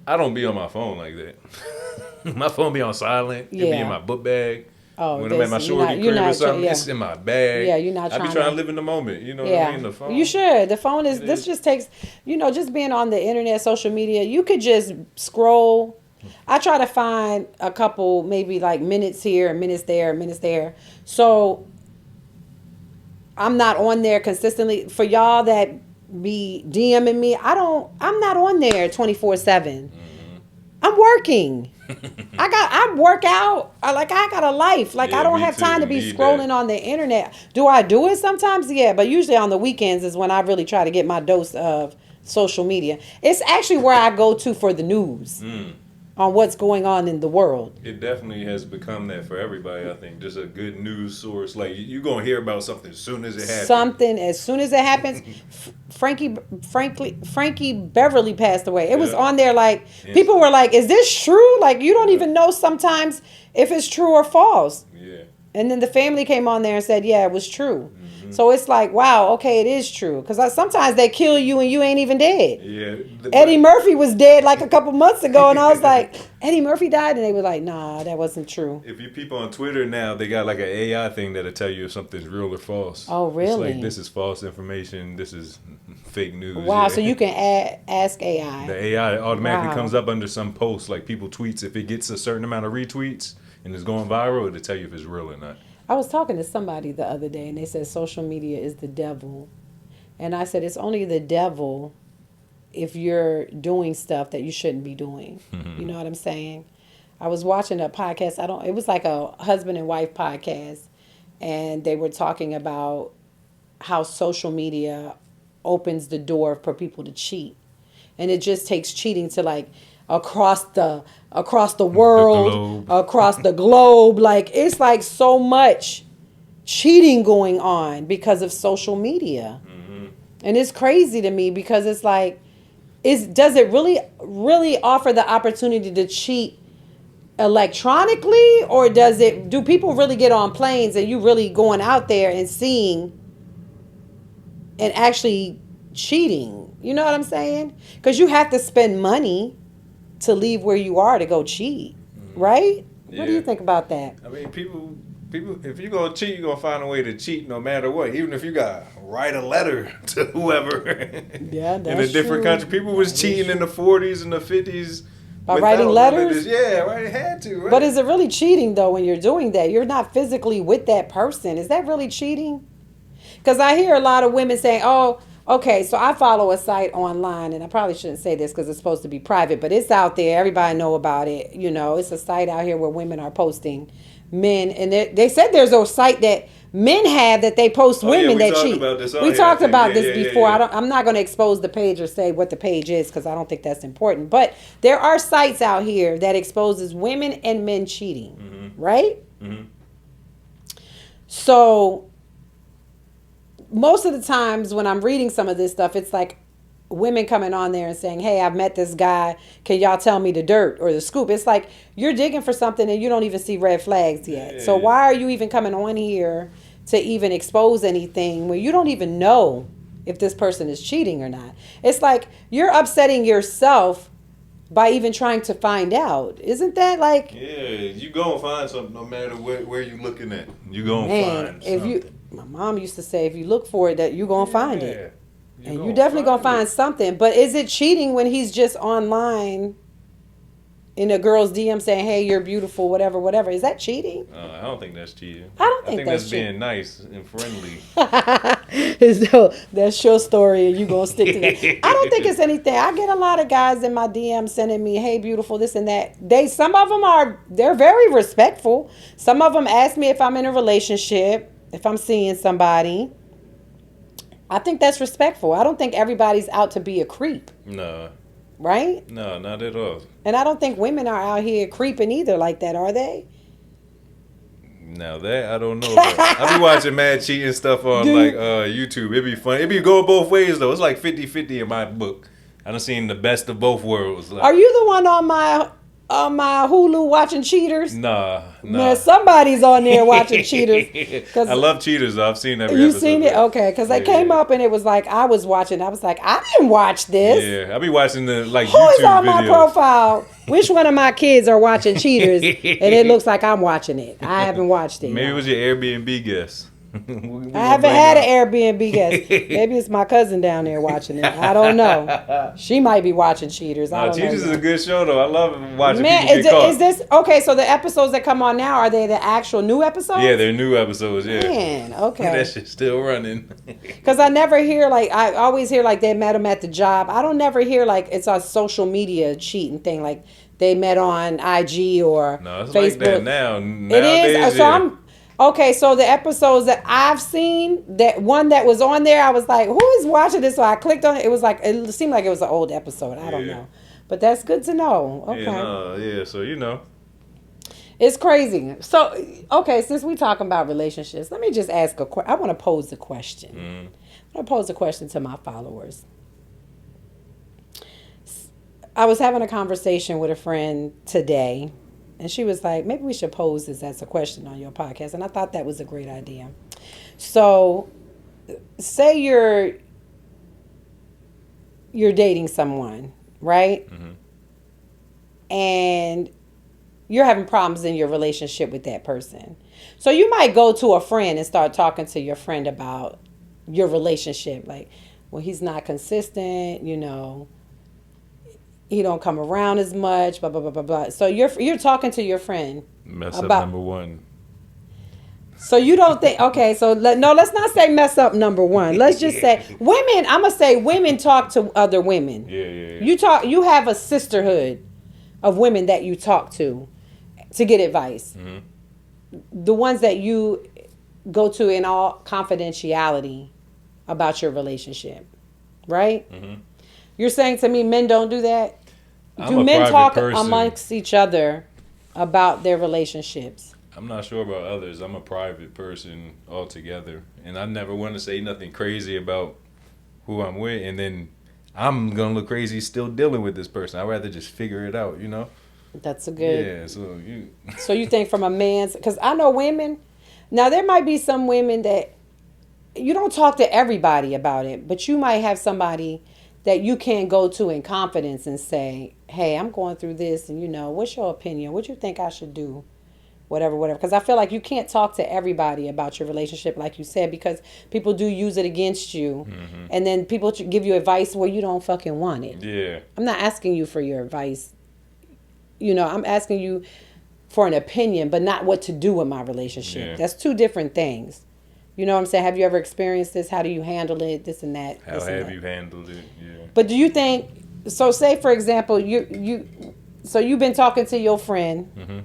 I don't be on my phone like that. My phone be on silent. It be in my book bag. Oh, when I'm at my shorty crib or something, it's in my bag. Yeah, you're not trying. I be trying to live in the moment. You know what I mean? The phone. You should. The phone is. This just takes. Just being on the internet, social media. You could just scroll. I try to find a couple, maybe like minutes here, minutes there, minutes there. So I'm not on there consistently. For y'all that be DMing me, I'm not on there 24/7. I'm working. I work out. I got a life. Like, I don't have time to be scrolling on the internet. Do I do it sometimes? Yeah, but usually on the weekends is when I really try to get my dose of social media. It's actually where I go to for the news. On what's going on in the world. It definitely has become that for everybody, I think. Just a good news source. Like, you're going to hear about something as soon as it happens. As soon as it happens. Frankie Beverly passed away. It was on there like, people were like, is this true? Like, you don't even know sometimes if it's true or false. Yeah. And then the family came on there and said, yeah, it was true. So it's like, wow, okay, it is true. Because sometimes they kill you and you ain't even dead. Yeah. Eddie Murphy was dead like a couple months ago, and I was like, Eddie Murphy died? And they were like, nah, that wasn't true. If you people on Twitter now, they got like an AI thing that'll tell you if something's real or false. Oh, really? It's like, this is false information, this is fake news. Wow, so you can ask AI. The AI automatically comes up under some post, like people tweets. If it gets a certain amount of retweets and it's going viral, it'll tell you if it's real or not. I was talking to somebody the other day, and they said social media is the devil. And I said, it's only the devil if you're doing stuff that you shouldn't be doing. You know what I'm saying? I was watching a podcast. It was like a husband and wife podcast, and they were talking about how social media opens the door for people to cheat. And it just takes cheating to like across the world, across the globe. Like, it's like so much cheating going on because of social media. And it's crazy to me because it's like, does it really offer the opportunity to cheat electronically, or do people really get on planes and you really going out there and seeing and actually cheating? You know what I'm saying? Because you have to spend money to leave where you are to go cheat, right? Yeah. What do you think about that? I mean, people, if you're going to cheat, you're going to find a way to cheat no matter what. Even if you got to write a letter to whoever yeah, that's in a different country. People was cheating in the 40s and the 50s. By writing letters? Yeah, right, it had to, right? But is it really cheating, though, when you're doing that? You're not physically with that person. Is that really cheating? Because I hear a lot of women saying, oh, okay, so I follow a site online, and I probably shouldn't say this because it's supposed to be private, but it's out there. Everybody know about it. You know, it's a site out here where women are posting men, and they said there's a site that men have that they post women that cheat. We talked about this before. Yeah. I'm not going to expose the page or say what the page is because I don't think that's important. But there are sites out here that exposes women and men cheating, right? So most of the times when I'm reading some of this stuff, it's like women coming on there and saying, hey, I've met this guy. Can y'all tell me the dirt or the scoop? It's like you're digging for something and you don't even see red flags yet. So why are you even coming on here to even expose anything where you don't even know if this person is cheating or not? It's like you're upsetting yourself by even trying to find out. Isn't that like... Yeah, you go and find something no matter where you're looking at. You go and find something. My mom used to say, if you look for it, that you're going to find it. And you definitely going to find something. But is it cheating when he's just online in a girl's DM saying, hey, you're beautiful, whatever, whatever? Is that cheating? I don't think that's cheating. I think that's being nice and friendly. That's your story and you going to stick to that. I don't think it's anything. I get a lot of guys in my DM sending me, hey, beautiful, this and that. Some of them they're very respectful. Some of them ask me if I'm in a relationship, if I'm seeing somebody. I think that's respectful. I don't think everybody's out to be a creep, No, right? no, not at all. And I don't think women are out here creeping either like that, are they? Now that I don't know. But I be watching mad cheating stuff on Do like you- YouTube. It be fun. It be going both ways though. It's like 50-50 in my book. I done seen the best of both worlds. Like, Are you the one on my Hulu watching Cheaters? nah. Man, somebody's on there watching Cheaters. I love Cheaters though. I've seen every You episode. seen it? Okay, because they came up and it was like I was watching. I was like, I didn't watch this. Yeah, I be watching the like Who YouTube is on my videos. profile? Which one of my kids are watching Cheaters? And it looks like I'm watching it. I haven't watched it. Maybe it yet. was your Airbnb guess. I haven't had an Airbnb guest. Maybe it's my cousin down there watching it. I don't know. She might be watching Cheaters. I don't know. Cheaters is a good show though. I love watching Man, people get caught. is this okay? So the episodes that come on now, are they the actual new episodes? Yeah, they're new episodes. Yeah, Man, okay. that shit's still running. Because I never hear I always hear like they met them at the job. I don't never hear like it's a social media cheating thing like they met on IG or No, it's Facebook. like that now. It Nowadays, is. So okay. So the episodes that I've seen, that one that was on there, I was like, who is watching this? So I clicked on it. It was like it seemed like it was an old episode. I don't know, but that's good to know. Okay. Yeah, so you know. It's crazy. So, okay, since we talking about relationships, let me just ask I want to pose a question. I want to pose a question to my followers. I was having a conversation with a friend today, and she was like, maybe we should pose this as a question on your podcast. And I thought that was a great idea. So, say you're dating someone, right? And you're having problems in your relationship with that person. So you might go to a friend and start talking to your friend about your relationship. Like, well, he's not consistent, he don't come around as much, blah, blah, blah, blah, blah. So you're talking to your friend. Mess about, up number one. So you don't think, okay, so let's not say mess up number one. Let's just say women, I'm going to say women talk to other women. Yeah. You have a sisterhood of women that you talk to get advice. The ones that you go to in all confidentiality about your relationship, right? You're saying to me men don't do that? Do men talk amongst each other about their relationships? I'm not sure about others. I'm a private person altogether, and I never want to say nothing crazy about who I'm with, and then I'm gonna look crazy still dealing with this person. I'd rather just figure it out, That's a good. Yeah. So you. So you think from a man's, because I know women. Now there might be some women that you don't talk to everybody about it, but you might have somebody that you can go to in confidence and say, "Hey, I'm going through this, and what's your opinion? What you think I should do?" Whatever. Because I feel like you can't talk to everybody about your relationship, like you said, because people do use it against you. And then people give you advice where you don't fucking want it. Yeah. I'm not asking you for your advice. I'm asking you for an opinion, but not what to do in my relationship. Yeah. That's two different things. You know what I'm saying? Have you ever experienced this? How do you handle it? This and that. How have you handled it? Yeah. But do you think, so say for example, so you've been talking to your friend,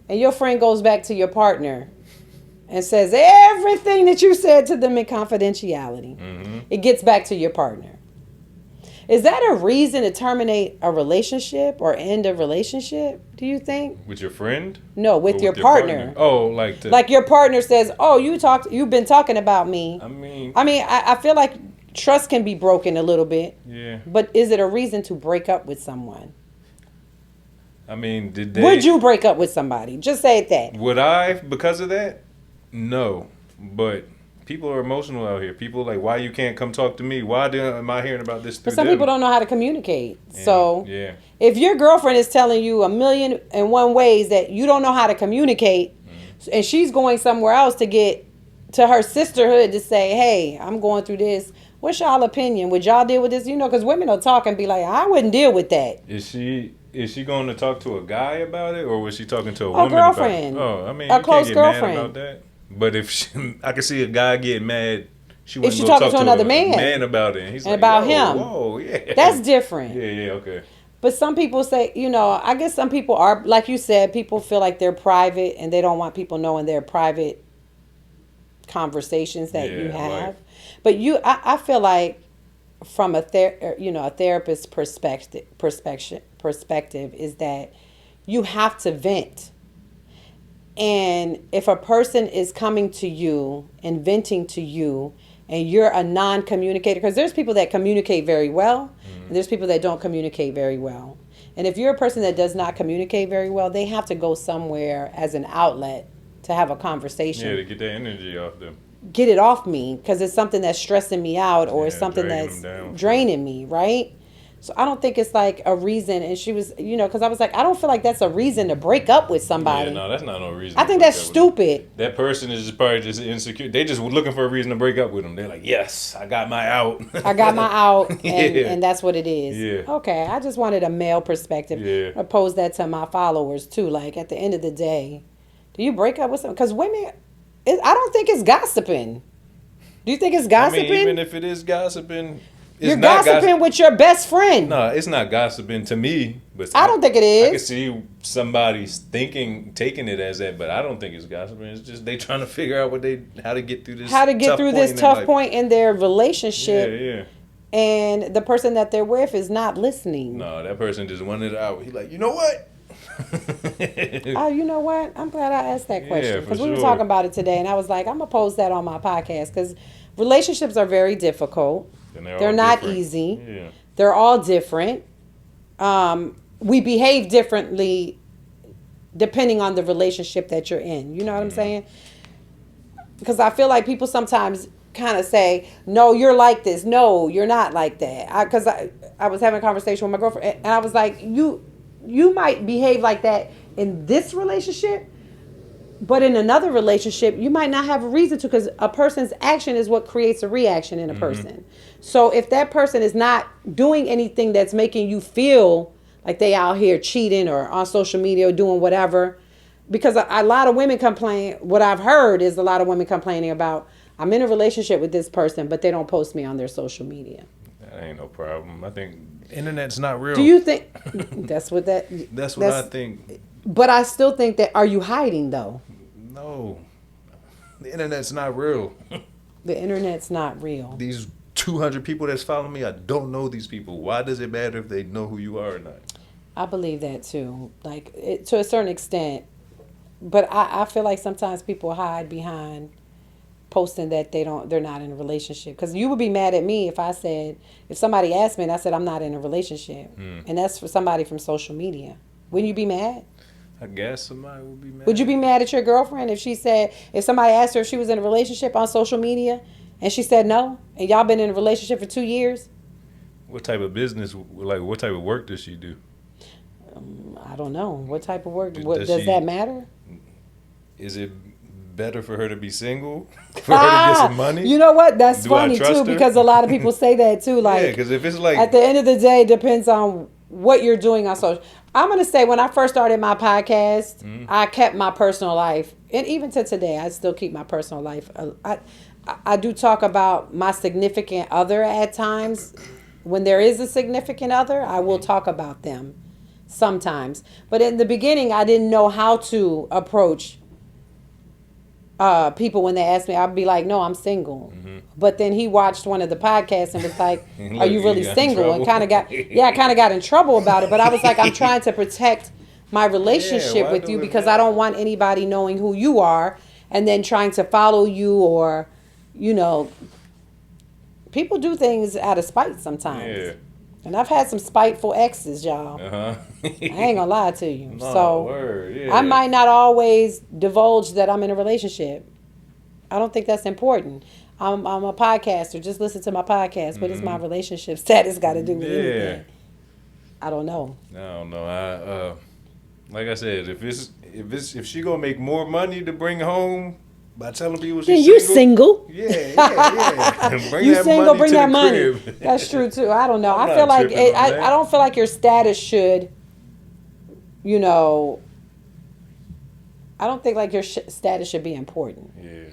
and your friend goes back to your partner and says everything that you said to them in confidentiality. It gets back to your partner. Is that a reason to terminate a relationship or end a relationship, do you think? With your friend? No, with your partner. Oh, like your partner says, "Oh, you've been talking about me." I feel like trust can be broken a little bit. Yeah. But is it a reason to break up with someone? Would you break up with somebody? Just say it that. Would I because of that? No. But people are emotional out here. People are like, why you can't come talk to me? Why am I hearing about this through But some them? people don't know how to communicate. Yeah. So if your girlfriend is telling you 1,000,001 ways that you don't know how to communicate, and she's going somewhere else to get to her sisterhood to say, "Hey, I'm going through this. What's y'all opinion? Would y'all deal with this?" Because women will talk and be like, "I wouldn't deal with that." Is she going to talk to a guy about it, or was she talking to a woman girlfriend? About it? A close girlfriend. Mad about that. But if I can see a guy get mad, she if she's talking to another man about it, and he's about him. Whoa, yeah, that's different. Yeah, okay. But some people say, I guess some people are, like you said, people feel like they're private and they don't want people knowing their private conversations that you have. But I feel like from a a therapist perspective is that you have to vent. And if a person is coming to you and venting to you, and you're a non-communicator, because there's people that communicate very well, and there's people that don't communicate very well. And if you're a person that does not communicate very well, they have to go somewhere as an outlet to have a conversation. Yeah, to get that energy off them. Get it off me, because it's something that's stressing me out, or it's something dragging that's them down. draining me, right? So I don't think it's like a reason. And she was, because I was like, I don't feel like that's a reason to break up with somebody. Yeah, no, that's not no reason. I think that's stupid. That person is just probably just insecure. They just looking for a reason to break up with them. They're like, yes, I got my out. I got my out, and, Yeah. and that's what it is. Yeah. Okay, I just wanted a male perspective. Yeah. I pose that to my followers too. Like, at the end of the day, do you break up with someone? Because women, I don't think it's gossiping. Do you think it's gossiping? I mean, even if it is gossiping, it's You're not gossiping with your best friend. No, it's not gossiping to me. But I don't think it I can is. see somebody's taking it as that, but I don't think it's gossiping. It's just they trying to figure out how to get through this. Tough point in their relationship. Yeah. And the person that they're with is not listening. No, that person just wanted it out. He's like, you know what? Oh, you know what? I'm glad I asked that question, because we were sure. talking about it today, and I was like, I'm gonna post that on my podcast, because relationships are very difficult. They're not easy. Yeah. They're all different. We behave differently depending on the relationship that you're in. You know what I'm saying? Because I feel like people sometimes kind of say, no, you're like this. No, you're not like that. Because I was having a conversation with my girlfriend, and I was like, you might behave like that in this relationship, but in another relationship, you might not have a reason to, because a person's action is what creates a reaction in a person. So if that person is not doing anything that's making you feel like they out here cheating or on social media or doing whatever, because a lot of women complain, what I've heard is a lot of women complaining about, I'm in a relationship with this person, but they don't post me on their social media. That ain't no problem. I think internet's not real. Do you think that's what I think. But I still think that, are you hiding though? No. The internet's not real. The internet's not real. These 200 people that's following me, I don't know these people. Why does it matter if they know who you are or not? I believe that too. Like, to a certain extent. But I feel like sometimes people hide behind posting that they're not in a relationship. Because you would be mad at me if somebody asked me and I said I'm not in a relationship. And that's for somebody from social media. Wouldn't you be mad? I guess somebody would be mad. Would you be mad at your girlfriend if somebody asked her if she was in a relationship on social media and she said no, and y'all been in a relationship for 2 years? What type of business, what type of work does she do? I don't know. What type of work? Does that matter? Is it better for her to be single? For her to get some money? You know what? That's Do I funny trust too, her? because a lot of people say that too. Like, yeah, because if it's like, at the end of the day, it depends on what you're doing on social. I'm going to say, when I first started my podcast, I kept my personal life. And even to today, I still keep my personal life. I do talk about my significant other at times. When there is a significant other, I will talk about them sometimes. But in the beginning, I didn't know how to approach people when they asked me. I'd be like, no, I'm single. But then he watched one of the podcasts and was like, are you really single? And kind of got in trouble about it. But I was like, I'm trying to protect my relationship with you, because I don't want anybody knowing who you are and then trying to follow you, or, people do things out of spite sometimes. yeah. And I've had some spiteful exes, y'all. Uh-huh. I ain't gonna lie to you. No, So word, yeah. I might not always divulge that I'm in a relationship. I don't think that's important. I'm a podcaster. Just listen to my podcast. What does my relationship status got to do with anything? I don't know. I don't know. Like I said, if she gonna make more money to bring home by telling people Then she's you single. single. Yeah. Bring You that single, money bring to that the money. crib. That's true too. I don't know. I'm I feel not like tripping on that. I don't feel like your status should, I don't think like your status should be important. Yeah.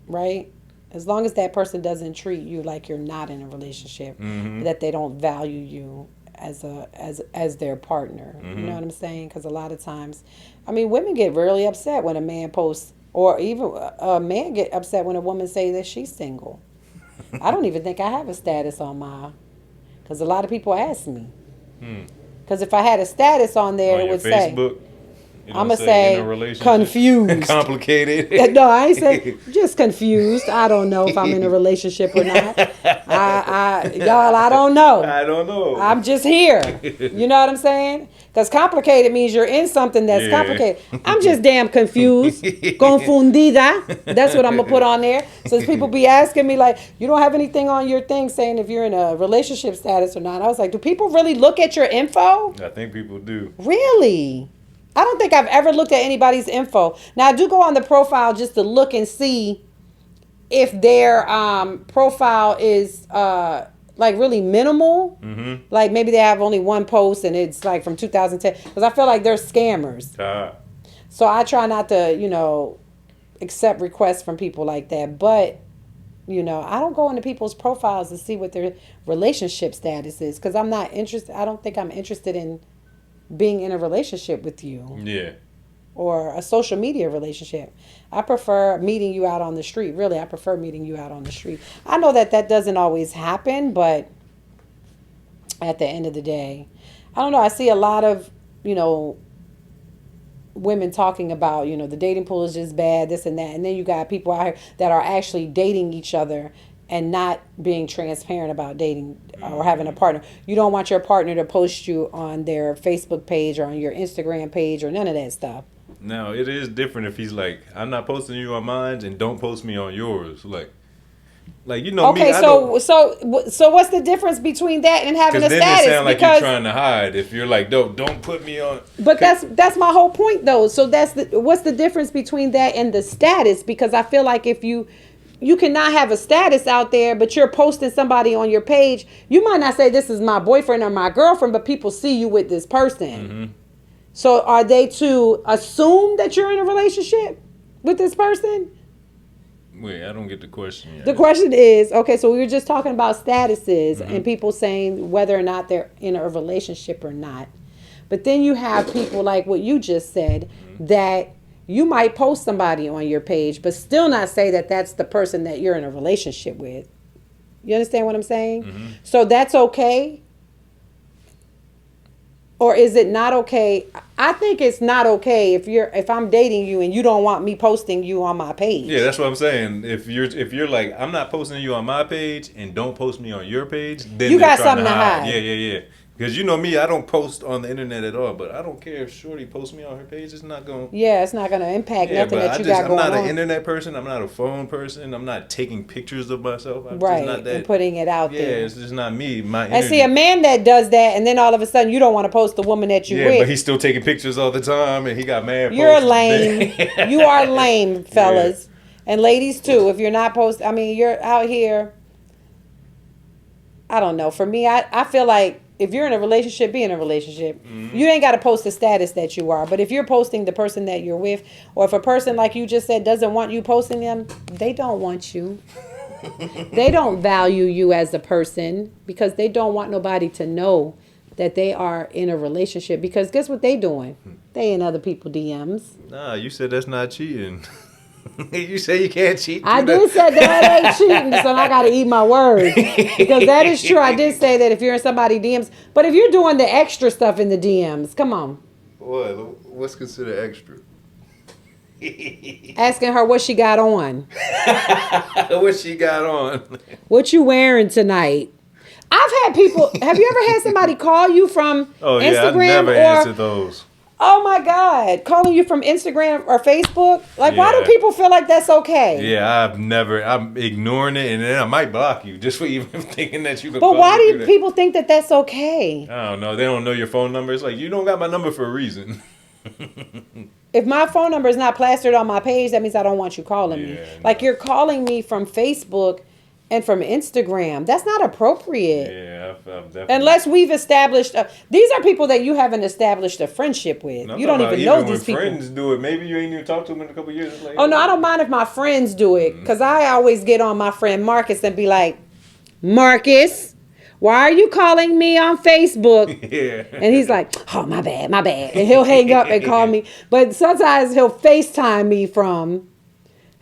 Right? As long as that person doesn't treat you like you're not in a relationship, that they don't value you as their partner. You know what I'm saying? Because a lot of times, women get really upset when a man posts, or even a man get upset when a woman say that she's single. I don't even think I have a status on my, because a lot of people ask me. Because if I had a status on there, On it your would say, Facebook, you I'm don't going to say in a relationship. confused. Complicated. No, I ain't say just confused. I don't know if I'm in a relationship or not. Y'all, I don't know. I don't know. I'm just here. You know what I'm saying? Because complicated means you're in something that's complicated. I'm just damn confused. Confundida. That's what I'm going to put on there. Since people be asking me, like, you don't have anything on your thing saying if you're in a relationship status or not. I was like, do people really look at your info? I think people do. Really? I don't think I've ever looked at anybody's info. Now, I do go on the profile just to look and see if their profile is like really minimal. Mm-hmm. Like maybe they have only one post and it's like from 2010. Because I feel like they're scammers. So I try not to, accept requests from people like that. But, I don't go into people's profiles to see what their relationship status is. Because I'm not interested. I don't think I'm interested in being in a relationship with you. Yeah. Or a social media relationship. I prefer meeting you out on the street. Really, I prefer meeting you out on the street. I know that doesn't always happen, but at the end of the day, I don't know. I see a lot of, women talking about, the dating pool is just bad, this and that. And then you got people out here that are actually dating each other and not being transparent about dating or having a partner. You don't want your partner to post you on their Facebook page or on your Instagram page or none of that stuff. Now, it is different if he's like, I'm not posting you on mine and don't post me on yours. Like Okay, me. so what's the difference between that and having a then status? it sounds like you're trying to hide. If you're like, don't put me on. But that's my whole point, though. So what's the difference between that and the status? Because I feel like if you cannot have a status out there, but you're posting somebody on your page, you might not say this is my boyfriend or my girlfriend, but people see you with this person. Mm-hmm. So are they to assume that you're in a relationship with this person? Wait, I don't get the question yet. The question is, okay, so we were just talking about statuses and people saying whether or not they're in a relationship or not. But then you have people like what you just said, that you might post somebody on your page, but still not say that that's the person that you're in a relationship with. You understand what I'm saying? Mm-hmm. So that's okay? Or is it not okay? I think it's not okay if I'm dating you and you don't want me posting you on my page. Yeah, that's what I'm saying. If you're like, I'm not posting you on my page and don't post me on your page, then you got something to hide. Yeah. Because you know me, I don't post on the internet at all. But I don't care if Shorty posts me on her page. It's not going. Yeah, it's not going to impact nothing that you got going on. I'm not an internet person. I'm not a phone person. I'm not taking pictures of myself. I'm right, just not that, and putting it out there. Yeah, it's just not me. And see, a man that does that, and then all of a sudden you don't want to post the woman that you with. Yeah, but he's still taking pictures all the time, and he got mad. You're lame. You are lame, fellas. Yeah. And ladies, too. If you're not you're out here. I don't know. For me, I feel like if you're in a relationship, be in a relationship. Mm-hmm. You ain't got to post the status that you are. But if you're posting the person that you're with, or if a person, like you just said, doesn't want you posting them, they don't want you. They don't value you as a person because they don't want nobody to know that they are in a relationship. Because guess what they doing? They in other people's DMs. Nah, you said that's not cheating. You say you can't cheat. I did say that ain't cheating, so I got to eat my words. Because that is true. I did say that if you're in somebody's DMs. But if you're doing the extra stuff in the DMs, come on. What's considered extra? Asking her what she got on. What she got on. What you wearing tonight? I've had people. Have you ever had somebody call you from Instagram? I never answered those. Oh my God, calling you from Instagram or Facebook? Like, why do people feel like that's okay? Yeah, I'm ignoring it, and then I might block you just for even thinking that you could. But why do people think that that's okay? I don't know. They don't know your phone number. It's like, you don't got my number for a reason. If my phone number is not plastered on my page, that means I don't want you calling me. Like, you're calling me from Facebook and from Instagram. That's not appropriate. Yeah, I've definitely. Unless we've established these are people that you haven't established a friendship with. You don't even know these people. Friends do it. Maybe you ain't even talked to them in a couple of years. Like, oh no, I don't mind if my friends do it, because I always get on my friend Marcus and be like, Marcus, why are you calling me on Facebook? Yeah. And he's like, oh, my bad. And he'll hang up and call me. But sometimes he'll FaceTime me from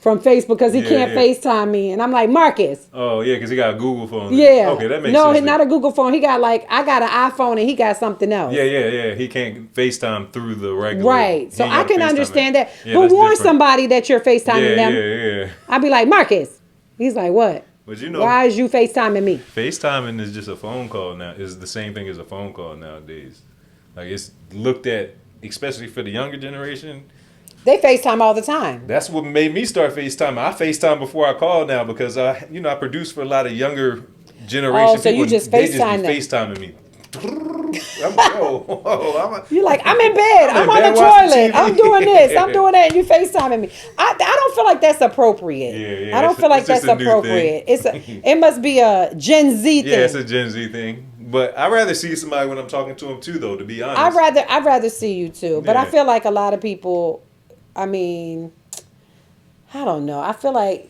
from Facebook because he Yeah, can't yeah. FaceTime me. And I'm like, Marcus. Oh, yeah, because he got a Google phone. Yeah. Okay, that makes no, sense. not a Google phone. He got like, I got an iPhone and he got something else. Yeah. He can't FaceTime through the regular. Right. So I can understand that. Yeah, but warn different. somebody that you're FaceTiming them. Yeah. I'd be like, Marcus. He's like, what? But you know, why is you FaceTiming me? FaceTiming is just a phone call now. Is the same thing as a phone call nowadays. Like it's looked at, especially for the younger generation. They FaceTime all the time. That's what made me start FaceTime. I FaceTime before I call now because I produce for a lot of younger generation Oh, so people. you just they just FaceTime be them. FaceTiming me. I'm like, whoa. You're like, I'm in bed. I'm on the watching toilet. TV. I'm doing this. I'm doing that. And you FaceTiming me. I don't feel like that's appropriate. Yeah. I don't feel like it's that's just a new appropriate. thing. It must be a Gen Z thing. Yeah, it's a Gen Z thing. But I'd rather see somebody when I'm talking to them too, though, to be honest. I'd rather see you too. But I Yeah. feel like a lot of people, I mean, I don't know. I feel like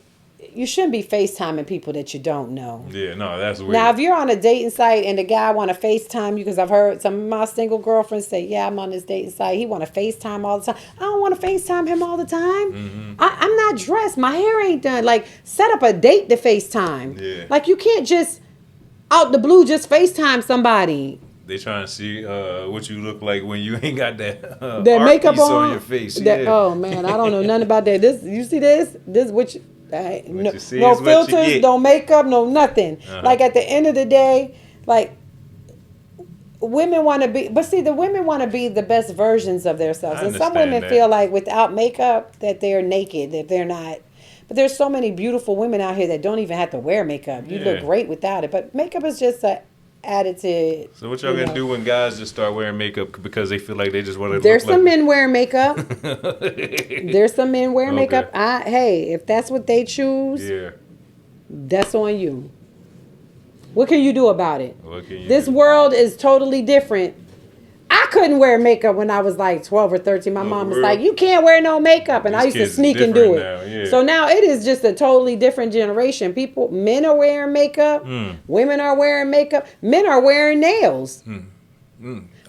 you shouldn't be FaceTiming people that you don't know. Yeah, no, that's weird. Now, if you're on a dating site and the guy want to FaceTime you, because I've heard some of my single girlfriends say, yeah, I'm on this dating site. He want to FaceTime all the time. I don't want to FaceTime him all the time. Mm-hmm. I'm not dressed. My hair ain't done. Like, set up a date to FaceTime. Yeah. Like, you can't just, out the blue, just FaceTime somebody. They trying to see what you look like when you ain't got that That art makeup piece on your face. That, oh, man, I don't know nothing about that. You see this? This which... no you see is what you filters, get. no makeup, no nothing. Uh-huh. Like at the end of the day, like women want to be, but see, the women want to be the best versions of themselves, I and some understand women that. feel like without makeup that they're naked, that they're not. But there's so many beautiful women out here that don't even have to wear makeup. You look Yeah. great without it, but makeup is just a added. So what y'all gonna do when guys just start wearing makeup because they feel like they just want to? There's look some like men wearing makeup. There's some men wearing Okay. makeup. Hey, if that's what they choose, Yeah. that's on you. What can you do about it? What can you This do? world is totally different. I couldn't wear makeup when I was like 12 or 13. My mom was really? like, you can't wear no makeup. And I These used to kids sneak and different do it. now, yeah. So now it is just a totally different generation. Men are wearing makeup. Women are wearing makeup. Men are wearing nails.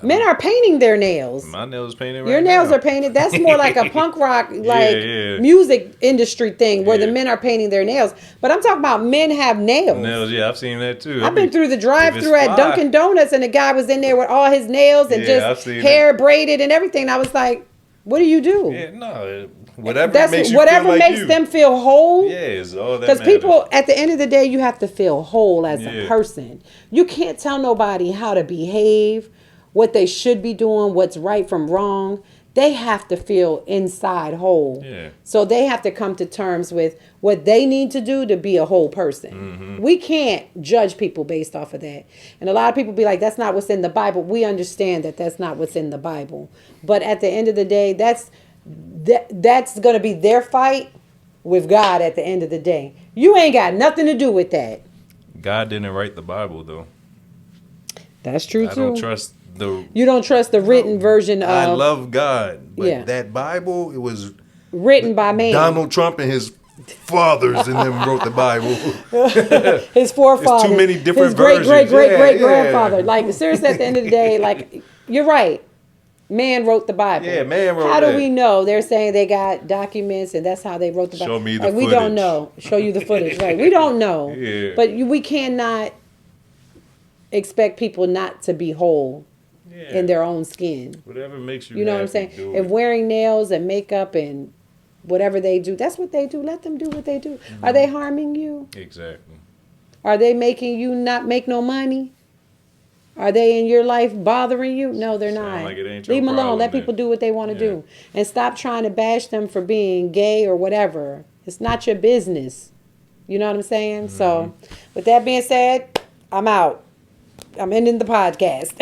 Men are painting their nails. My nails painted right Your nails now. are painted. That's more like a punk rock, like yeah. music industry thing where the Yeah. men are painting their nails. But I'm talking about men have nails. Nails, yeah, I've seen that too. I've been through the drive-through if it's at fly. Dunkin' Donuts, and the guy was in there with all his nails and Yeah, I've just seen hair braided and everything. And I was like, "What do you do?" Yeah, no, whatever That's makes you whatever feel like makes you. them feel whole. Yeah, it's all that Because matters. people, at the end of the day, you have to feel whole as a Yeah. person. You can't tell nobody how to behave, what they should be doing, what's right from wrong. They have to feel inside whole. Yeah. So they have to come to terms with what they need to do to be a whole person. Mm-hmm. We can't judge people based off of that. And a lot of people be like, that's not what's in the Bible. We understand that that's not what's in the Bible. But at the end of the day, that's going to be their fight with God at the end of the day. You ain't got nothing to do with that. God didn't write the Bible though. That's true I too. don't trust the. You don't trust the written version of I love God, but Yeah. that Bible, it was written by man. Donald Trump and his fathers and them wrote the Bible. His forefathers. It's too many different his great, versions. great grandfather. Like seriously, at the end of the day, like you're right. Man wrote the Bible. Yeah, man wrote How do that. we know? They're saying they got documents and that's how they wrote the Bible. Show me the like, we don't footage. know. Show you the footage. Right. We don't know. Yeah. But we cannot expect people not to be whole Yeah. in their own skin. Whatever makes you. You know what I'm happy, saying? do If it. wearing nails and makeup and whatever they do, that's what they do. Let them do what they do. Are they harming you? Exactly. Are they making you not make no money? Are they in your life bothering you? No, they're Sound not. like it ain't your Leave them alone. problem Let then. people do what they want to Yeah. do. And stop trying to bash them for being gay or whatever. It's not your business. You know what I'm saying? So, with that being said, I'm out. I'm ending the podcast.